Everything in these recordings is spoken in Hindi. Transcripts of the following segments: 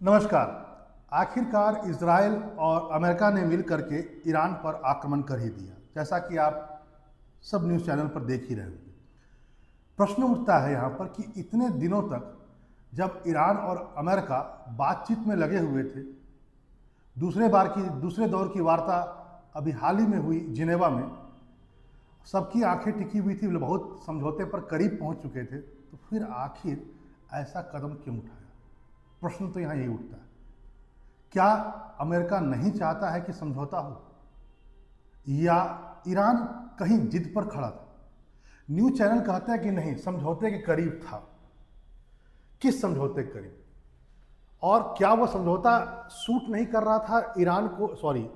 नमस्कार। आखिरकार इजराइल और अमेरिका ने मिलकर के ईरान पर आक्रमण कर ही दिया, जैसा कि आप सब न्यूज़ चैनल पर देख ही रहे होंगे। प्रश्न उठता है यहाँ पर कि इतने दिनों तक जब ईरान और अमेरिका बातचीत में लगे हुए थे, दूसरे दौर की वार्ता अभी हाल ही में हुई जिनेवा में, सबकी आंखें टिकी हुई थी, बहुत समझौते पर करीब पहुँच चुके थे, तो फिर आखिर ऐसा कदम क्यों उठाया? प्रश्न तो यहाँ यही उठता है। क्या अमेरिका नहीं चाहता है कि समझौता हो, या ईरान कहीं जिद पर खड़ा था? न्यूज़ चैनल कहता है कि नहीं, समझौते के करीब था। किस समझौते के करीब? और क्या वो समझौता सूट नहीं कर रहा था ईरान को,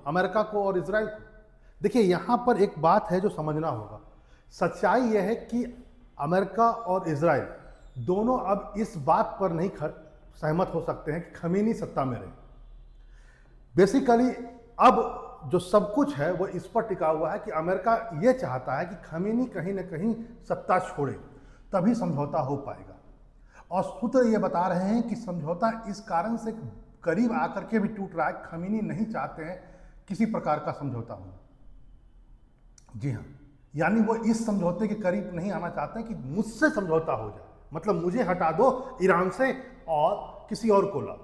अमेरिका को और इजराइल को? देखिए, यहाँ पर एक बात है जो समझना होगा। सच्चाई यह है कि अमेरिका और इजराइल दोनों अब इस बात पर नहीं सहमत हो सकते हैं कि खमीनी सत्ता में रहे। बेसिकली अब जो सब कुछ है वो इस पर टिका हुआ है कि अमेरिका ये चाहता है कि खमीनी कहीं ना कहीं सत्ता छोड़े, तभी समझौता हो पाएगा। और सूत्र ये बता रहे हैं कि समझौता इस कारण से करीब आकर के भी टूट रहा है, खमीनी नहीं चाहते हैं किसी प्रकार का समझौता होना। जी हाँ, यानी वो इस समझौते के करीब नहीं आना चाहते हैं कि मुझसे समझौता हो जाए, मतलब मुझे हटा दो ईरान से और किसी और को लाओ,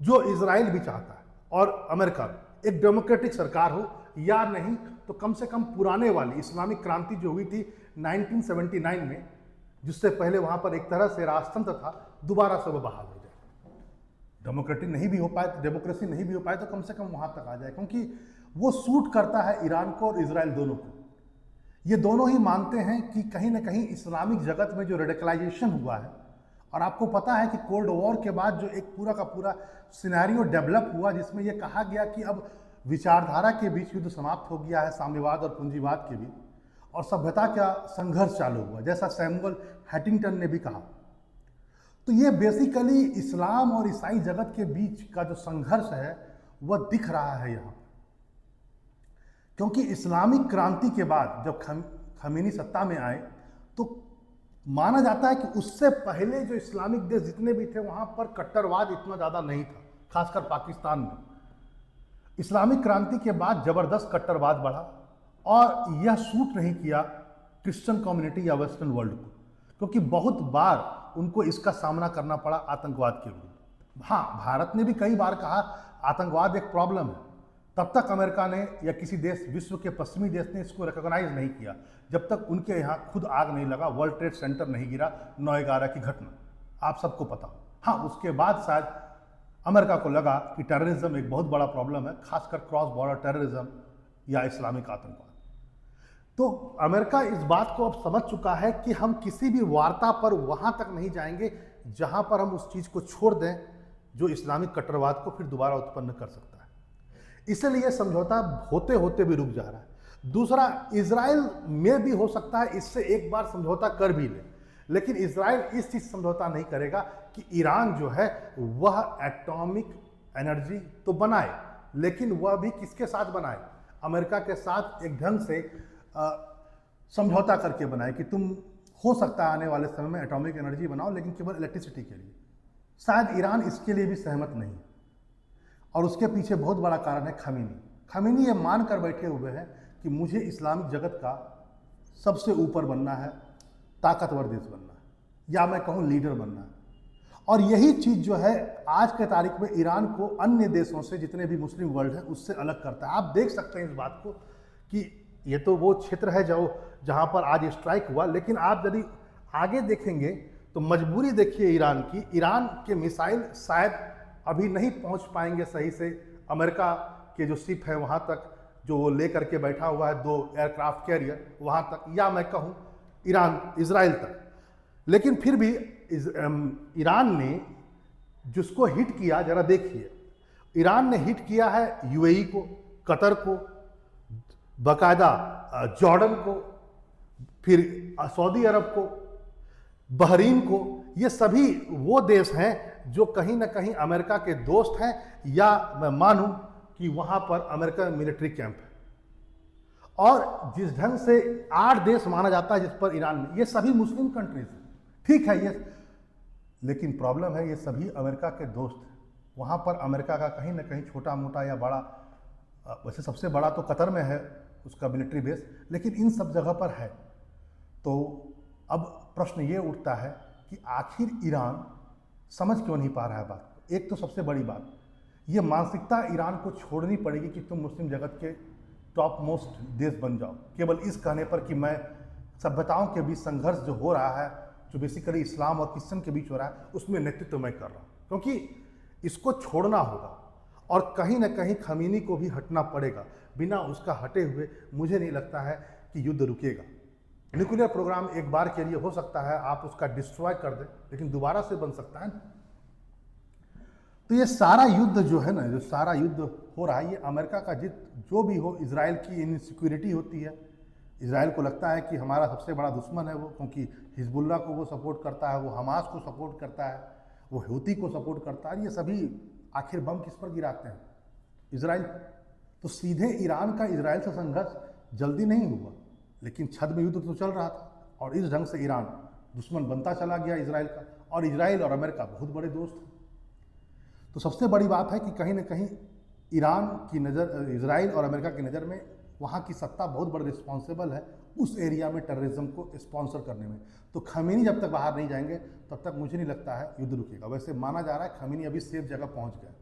जो इजराइल भी चाहता है और अमेरिका भी। एक डेमोक्रेटिक सरकार हो, या नहीं तो कम से कम पुराने वाली इस्लामिक क्रांति जो हुई थी 1979 में, जिससे पहले वहां पर एक तरह से राजतंत्र था, दोबारा से वो बहाल हो जाए। डेमोक्रेसी नहीं भी हो पाए तो कम से कम वहां तक आ जाए, क्योंकि वो सूट करता है ईरान को और इजराइल दोनों को। ये दोनों ही मानते हैं कि कहीं ना कहीं इस्लामिक जगत में जो रेडिकलाइजेशन हुआ है, और आपको पता है कि कोल्ड वॉर के बाद जो एक पूरा का पूरा सिनेरियो डेवलप हुआ, जिसमें यह कहा गया कि अब विचारधारा के बीच युद्ध समाप्त हो गया है, साम्यवाद और पूंजीवाद के बीच, और सभ्यता का संघर्ष चालू हुआ, जैसा सैमुअल हैटिंगटन ने भी कहा। तो ये बेसिकली इस्लाम और ईसाई जगत के बीच का जो संघर्ष है वह दिख रहा है यहाँ, क्योंकि इस्लामिक क्रांति के बाद जब खमीनी सत्ता में आए, तो माना जाता है कि उससे पहले जो इस्लामिक देश जितने भी थे वहां पर कट्टरवाद इतना ज़्यादा नहीं था, खासकर पाकिस्तान में। इस्लामिक क्रांति के बाद ज़बरदस्त कट्टरवाद बढ़ा, और यह सूट नहीं किया क्रिश्चियन कम्युनिटी या वेस्टर्न वर्ल्ड को, क्योंकि बहुत बार उनको इसका सामना करना पड़ा आतंकवाद के विरुद्ध। हाँ, भारत ने भी कई बार कहा आतंकवाद एक प्रॉब्लम है, तब तक अमेरिका ने या किसी देश, विश्व के पश्चिमी देश ने इसको रिकॉग्नाइज नहीं किया, जब तक उनके यहाँ खुद आग नहीं लगा, वर्ल्ड ट्रेड सेंटर नहीं गिरा 9/11 की घटना, आप सबको पता हो। हाँ, उसके बाद शायद अमेरिका को लगा कि टेररिज्म एक बहुत बड़ा प्रॉब्लम है, खासकर क्रॉस बॉर्डर टेररिज्म या इस्लामिक आतंकवाद। तो अमेरिका इस बात को अब समझ चुका है कि हम किसी भी वार्ता पर वहां तक नहीं जाएंगे जहां पर हम उस चीज को छोड़ दें जो इस्लामिक कट्टरवाद को फिर दोबारा उत्पन्न कर सकता है। इसलिए समझौता होते होते भी रुक जा रहा है। दूसरा, इजराइल में भी हो सकता है इससे एक बार समझौता कर भी ले, लेकिन इजराइल इस चीज समझौता नहीं करेगा कि ईरान जो है वह एटॉमिक एनर्जी तो बनाए, लेकिन वह भी किसके साथ बनाए? अमेरिका के साथ एक ढंग से समझौता करके बनाए कि तुम हो सकता है आने वाले समय में एटॉमिक एनर्जी बनाओ, लेकिन केवल इलेक्ट्रिसिटी के लिए। शायद ईरान इसके लिए भी सहमत नहीं है, और उसके पीछे बहुत बड़ा कारण है खमीनी ये मान कर बैठे हुए हैं कि मुझे इस्लामिक जगत का सबसे ऊपर बनना है, ताकतवर देश बनना है, या मैं कहूँ लीडर बनना है। और यही चीज़ जो है आज के तारीख में ईरान को अन्य देशों से, जितने भी मुस्लिम वर्ल्ड है, उससे अलग करता है। आप देख सकते हैं इस बात को कि ये तो वो क्षेत्र है जहाँ पर आज स्ट्राइक हुआ, लेकिन आप यदि आगे देखेंगे तो मजबूरी देखिए ईरान की। ईरान के मिसाइल शायद अभी नहीं पहुंच पाएंगे सही से अमेरिका के जो शिप है वहां तक, जो वो लेकर के बैठा हुआ है 2 एयरक्राफ्ट कैरियर वहां तक, या मैं कहूं इजराइल तक। लेकिन फिर भी ईरान ने जिसको हिट किया, जरा देखिए, ईरान ने हिट किया है यूएई को, कतर को, बाकायदा जॉर्डन को, फिर सऊदी अरब को, बहरीन को। ये सभी वो देश हैं जो कहीं ना कहीं अमेरिका के दोस्त हैं, या मैं मानूं कि वहां पर अमेरिका मिलिट्री कैंप है। और जिस ढंग से 8 देश माना जाता है जिस पर ईरान में, ये सभी मुस्लिम कंट्रीज हैं, ठीक है ये, लेकिन प्रॉब्लम है ये सभी अमेरिका के दोस्त हैं। वहाँ पर अमेरिका का कहीं ना कहीं छोटा मोटा या बड़ा, वैसे सबसे बड़ा तो कतर में है उसका मिलिट्री बेस, लेकिन इन सब जगह पर है। तो अब प्रश्न ये उठता है कि आखिर ईरान समझ क्यों नहीं पा रहा है बात को। एक तो सबसे बड़ी बात, ये मानसिकता ईरान को छोड़नी पड़ेगी कि तुम मुस्लिम जगत के टॉप मोस्ट देश बन जाओ, केवल इस कहने पर कि मैं सभ्यताओं के बीच संघर्ष जो हो रहा है, जो बेसिकली इस्लाम और क्रिश्चियन के बीच हो रहा है, उसमें नेतृत्व मैं कर रहा हूँ। क्योंकि इसको छोड़ना होगा और कहीं ना कहीं खमीनी को भी हटना पड़ेगा। बिना उसका हटे हुए मुझे नहीं लगता है कि युद्ध रुकेगा। न्यूक्लियर प्रोग्राम एक बार के लिए हो सकता है आप उसका डिस्ट्रॉय कर दें, लेकिन दोबारा से बन सकता है ना। तो ये सारा युद्ध जो है ना, जो सारा युद्ध हो रहा है, ये अमेरिका का जो भी हो, इजराइल की इनसिक्योरिटी होती है। इजराइल को लगता है कि हमारा सबसे बड़ा दुश्मन है वो, क्योंकि हिजबुल्लाह को वो सपोर्ट करता है, वो हमास को सपोर्ट करता है, वो हूती को सपोर्ट करता है। ये सभी आखिर बम किस पर गिराते हैं? इजराइल। तो सीधे ईरान का इजराइल से संघर्ष जल्दी नहीं हुआ, लेकिन छद्म में युद्ध तो चल रहा था और इस ढंग से ईरान दुश्मन बनता चला गया इजराइल का। और इजराइल और अमेरिका बहुत बड़े दोस्त हैं। तो सबसे बड़ी बात है कि कहीं ना कहीं ईरान की नज़र, इजराइल और अमेरिका की नज़र में वहाँ की सत्ता बहुत बड़ी रिस्पॉन्सिबल है उस एरिया में टेररिज्म को स्पॉन्सर करने में। तो खमीनी जब तक बाहर नहीं जाएंगे तब तक मुझे नहीं लगता है युद्ध रुकेगा। वैसे माना जा रहा है खमीनी अभी सेफ जगह पहुँच गया।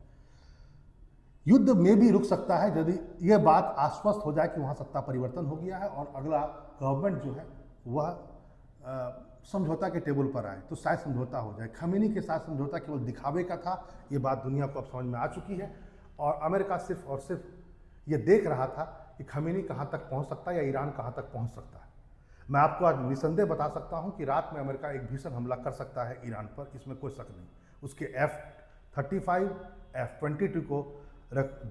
युद्ध में भी रुक सकता है यदि यह बात आश्वस्त हो जाए कि वहाँ सत्ता परिवर्तन हो गया है और अगला गवर्नमेंट जो है वह समझौता के टेबल पर आए, तो शायद समझौता हो जाए। खमीनी के साथ समझौता केवल दिखावे का था, ये बात दुनिया को अब समझ में आ चुकी है। और अमेरिका सिर्फ और सिर्फ ये देख रहा था कि खमीनी कहाँ तक पहुँच सकता है या ईरान कहाँ तक पहुँच सकता है। मैं आपको आज निसंदेह बता सकता हूँ कि रात में अमेरिका एक भीषण हमला कर सकता है ईरान पर, इसमें कोई शक नहीं। उसके F-35, F-22 को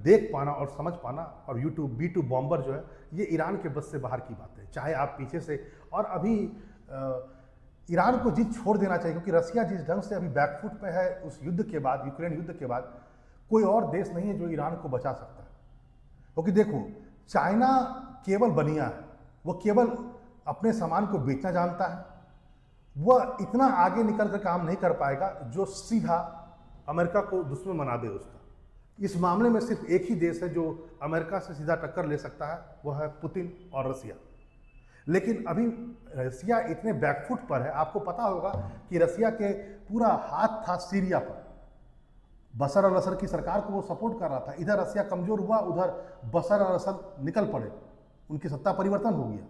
देख पाना और समझ पाना और B-2 बॉम्बर जो है, ये ईरान के बस से बाहर की बात है। चाहे आप पीछे से, और अभी ईरान को जीत छोड़ देना चाहिए, क्योंकि रसिया जिस ढंग से अभी बैकफुट पे है उस युद्ध के बाद, यूक्रेन युद्ध के बाद, कोई और देश नहीं है जो ईरान को बचा सकता है। क्योंकि देखो, चाइना केवल बनिया है, वो केवल अपने सामान को बेचना जानता है, वह इतना आगे निकल कर काम नहीं कर पाएगा जो सीधा अमेरिका को दुश्मन बना दे उसका। इस मामले में सिर्फ एक ही देश है जो अमेरिका से सीधा टक्कर ले सकता है, वह है पुतिन और रसिया। लेकिन अभी रसिया इतने बैकफुट पर है, आपको पता होगा कि रसिया के पूरा हाथ था सीरिया पर, बशर अल असद की सरकार को वो सपोर्ट कर रहा था। इधर रसिया कमजोर हुआ, उधर बशर अल असद निकल पड़े, उनकी सत्ता परिवर्तन हो गया।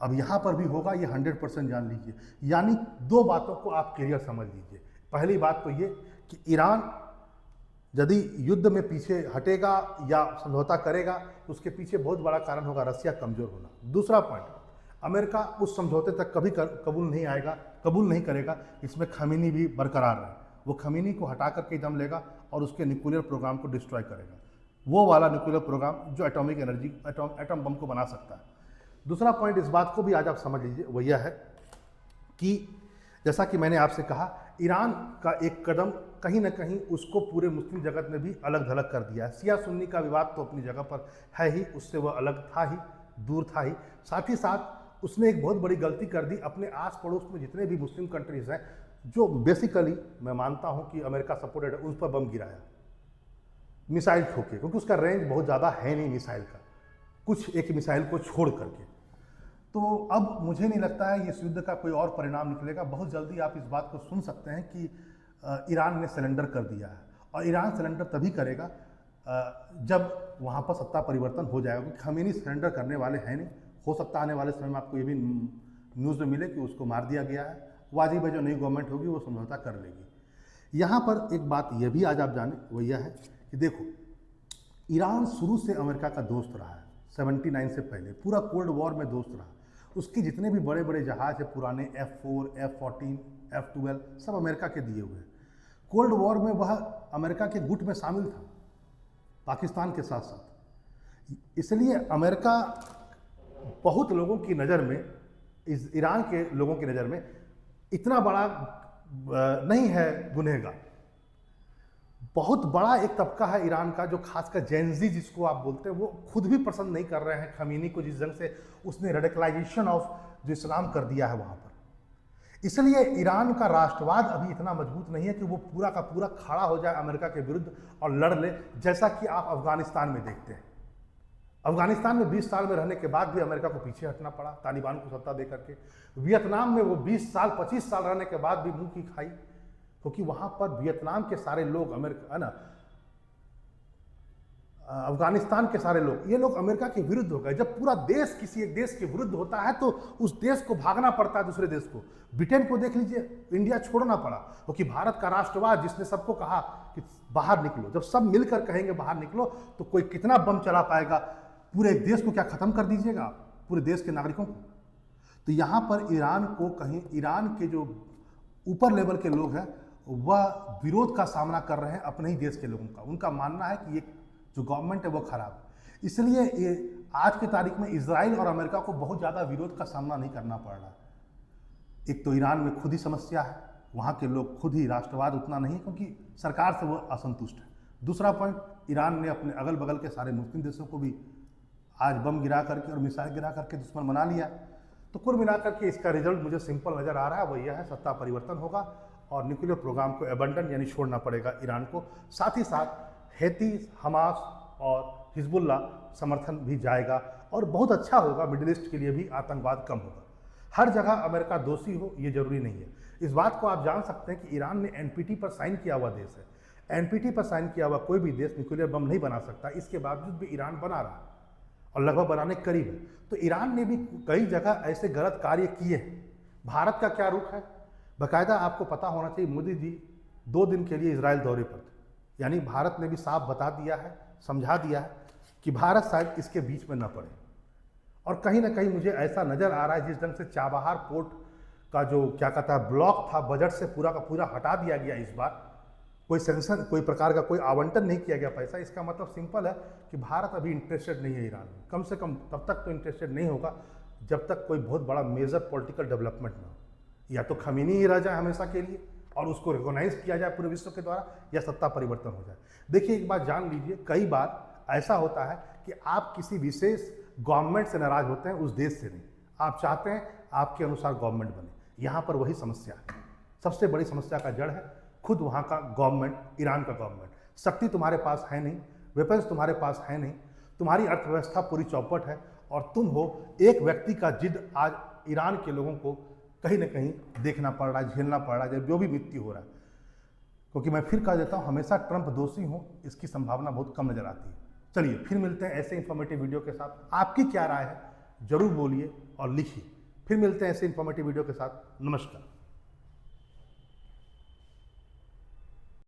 अब यहाँ पर भी होगा, ये 100% जान लीजिए। यानी दो बातों को आप क्लियर समझ लीजिए। पहली बात तो ये कि ईरान यदि युद्ध में पीछे हटेगा या समझौता करेगा तो उसके पीछे बहुत बड़ा कारण होगा रसिया कमजोर होना। दूसरा पॉइंट, अमेरिका उस समझौते तक कभी कबूल नहीं आएगा, कबूल नहीं करेगा इसमें खमीनी भी बरकरार है। वो खमीनी को हटा करके दम लेगा और उसके न्यूक्लियर प्रोग्राम को डिस्ट्रॉय करेगा, वो वाला न्यूक्लियर प्रोग्राम जो एटॉमिक एनर्जी, एटम बम को बना सकता है। दूसरा पॉइंट, इस बात को भी आज आप समझ लीजिए, वो यह है कि जैसा कि मैंने आपसे कहा, ईरान का एक कदम कहीं ना कहीं उसको पूरे मुस्लिम जगत में भी अलग थलग कर दिया है। शिया सुन्नी का विवाद तो अपनी जगह पर है ही, उससे वह अलग था ही, दूर था ही। साथ ही साथ उसने एक बहुत बड़ी गलती कर दी, अपने आस पड़ोस में जितने भी मुस्लिम कंट्रीज़ हैं जो बेसिकली मैं मानता हूं कि अमेरिका सपोर्टेड है, उस पर बम गिराया मिसाइल ठोके, क्योंकि उसका रेंज बहुत ज़्यादा है नहीं मिसाइल का, कुछ एक मिसाइल को छोड़ करके। तो अब मुझे नहीं लगता है इस युद्ध का कोई और परिणाम निकलेगा। बहुत जल्दी आप इस बात को सुन सकते हैं कि ईरान ने सरेंडर कर दिया है, और ईरान सरेंडर तभी करेगा जब वहाँ पर सत्ता परिवर्तन हो जाएगा, क्योंकि खमीनी सरेंडर करने वाले हैं नहीं। हो सकता आने वाले समय में आपको ये भी न्यूज़ में मिले कि उसको मार दिया गया है। वाजिब है, जो नई गवर्नमेंट होगी वो समझौता कर लेगी। यहाँ पर एक बात यह भी आज आप जाने, वो यह है कि देखो, ईरान शुरू से अमेरिका का दोस्त रहा है, 79 से पहले पूरा कोल्ड वॉर में दोस्त रहा। उसके जितने भी बड़े बड़े जहाज है पुराने, F-4, F-14, F-12, सब अमेरिका के दिए हुए हैं। कोल्ड वॉर में वह अमेरिका के गुट में शामिल था, पाकिस्तान के साथ साथ। इसलिए अमेरिका बहुत लोगों की नज़र में, इस ईरान के लोगों की नज़र में इतना बड़ा नहीं है गुनहगार। बहुत बड़ा एक तबका है ईरान का, जो खासकर जेनजी जिसको आप बोलते हैं, वो खुद भी पसंद नहीं कर रहे हैं खमीनी को, जिस ढंग से उसने रेडिकलाइजेशन ऑफ जो इस्लाम कर दिया है वहाँ पर। इसलिए ईरान का राष्ट्रवाद अभी इतना मजबूत नहीं है कि वो पूरा का पूरा खड़ा हो जाए अमेरिका के विरुद्ध और लड़ ले, जैसा कि आप अफगानिस्तान में देखते हैं। अफगानिस्तान में 20 साल में रहने के बाद भी अमेरिका को पीछे हटना पड़ा तालिबान को सत्ता दे करके। वियतनाम में वो 20 साल 25 साल रहने के बाद भी मुंह की खाई, क्योंकि वहां पर वियतनाम के सारे लोग अमेरिका है ना, अफगानिस्तान के सारे लोग, ये लोग अमेरिका के विरुद्ध हो गए। जब पूरा देश किसी एक देश के विरुद्ध होता है तो उस देश को भागना पड़ता है दूसरे देश को। ब्रिटेन को देख लीजिए, इंडिया छोड़ना पड़ा, क्योंकि भारत का राष्ट्रवाद जिसने सबको कहा कि बाहर निकलो, जब सब मिलकर कहेंगे बाहर निकलो तो कोई कितना बम चला पाएगा? पूरे देश को क्या खत्म कर दीजिएगा, पूरे देश के नागरिकों को? तो यहाँ पर ईरान को कहीं, ईरान के जो ऊपर लेवल के लोग हैं वह विरोध का सामना कर रहे हैं अपने ही देश के लोगों का। उनका मानना है कि ये जो गवर्नमेंट है वो खराब है। इसलिए ये आज की तारीख में इजराइल और अमेरिका को बहुत ज़्यादा विरोध का सामना नहीं करना पड़ रहा। एक तो ईरान में खुद ही समस्या है, वहाँ के लोग खुद ही राष्ट्रवाद उतना नहीं, क्योंकि सरकार से वो असंतुष्ट है। दूसरा पॉइंट, ईरान ने अपने अगल बगल के सारे मुस्लिम देशों को भी आज बम गिरा करके और मिसाइल गिरा करके दुश्मन बना लिया। तो कुल मिलाकर के इसका रिजल्ट मुझे सिंपल नज़र आ रहा है, वो यह है सत्ता परिवर्तन होगा और न्यूक्लियर प्रोग्राम को एबंडन यानी छोड़ना पड़ेगा ईरान को। साथ ही साथ हैती, हमास और हिजबुल्ला समर्थन भी जाएगा और बहुत अच्छा होगा, मिडिल ईस्ट के लिए भी आतंकवाद कम होगा। हर जगह अमेरिका दोषी हो ये जरूरी नहीं है। इस बात को आप जान सकते हैं कि ईरान ने एनपीटी पर साइन किया हुआ देश है। एनपीटी पर साइन किया हुआ कोई भी देश न्यूक्लियर बम नहीं बना सकता, इसके बावजूद भी ईरान बना रहा है और लगभग बनाने के करीब है। तो ईरान ने भी कई जगह ऐसे गलत कार्य किए हैं। भारत का क्या रुख है बाकायदा आपको पता होना चाहिए। मोदी जी 2 दिन के लिए इजराइल दौरे पर थे, यानी भारत ने भी साफ बता दिया है, समझा दिया है कि भारत शायद इसके बीच में न पड़े। और कहीं ना कहीं मुझे ऐसा नज़र आ रहा है, जिस ढंग से चाबहार पोर्ट का जो क्या कहता है ब्लॉक था बजट से पूरा का पूरा हटा दिया गया इस बार, कोई सेंक्शन, कोई प्रकार का कोई आवंटन नहीं किया गया पैसा। इसका मतलब सिंपल है कि भारत अभी इंटरेस्टेड नहीं है ईरान में, कम से कम तब तक तो इंटरेस्टेड नहीं होगा जब तक कोई बहुत बड़ा मेजर पॉलिटिकल डेवलपमेंट ना हो। या तो खमीनी ही रह जाए हमेशा के लिए और उसको रिकॉग्नाइज किया जाए पूरे विश्व के द्वारा, या सत्ता परिवर्तन हो जाए। देखिए एक बात जान लीजिए, कई बार ऐसा होता है कि आप किसी विशेष गवर्नमेंट से नाराज होते हैं, उस देश से नहीं। आप चाहते हैं आपके अनुसार गवर्नमेंट बने, यहाँ पर वही समस्या है। सबसे बड़ी समस्या का जड़ है खुद वहाँ का गवर्नमेंट, ईरान का गवर्नमेंट। शक्ति तुम्हारे पास है नहीं, वेपन्स तुम्हारे पास है नहीं, तुम्हारी अर्थव्यवस्था पूरी चौपट है और तुम हो एक व्यक्ति का जिद आज ईरान के लोगों को कहीं ना कहीं देखना पड़ रहा है, झेलना पड़ रहा है, जो भी मृत्यु हो रहा है। क्योंकि मैं फिर कह देता हूँ, हमेशा ट्रंप दोषी हो इसकी संभावना बहुत कम नजर आती है। चलिए फिर मिलते हैं ऐसे इन्फॉर्मेटिव वीडियो के साथ। आपकी क्या राय है जरूर बोलिए और लिखिए। फिर मिलते हैं ऐसे इन्फॉर्मेटिव वीडियो के साथ। नमस्कार।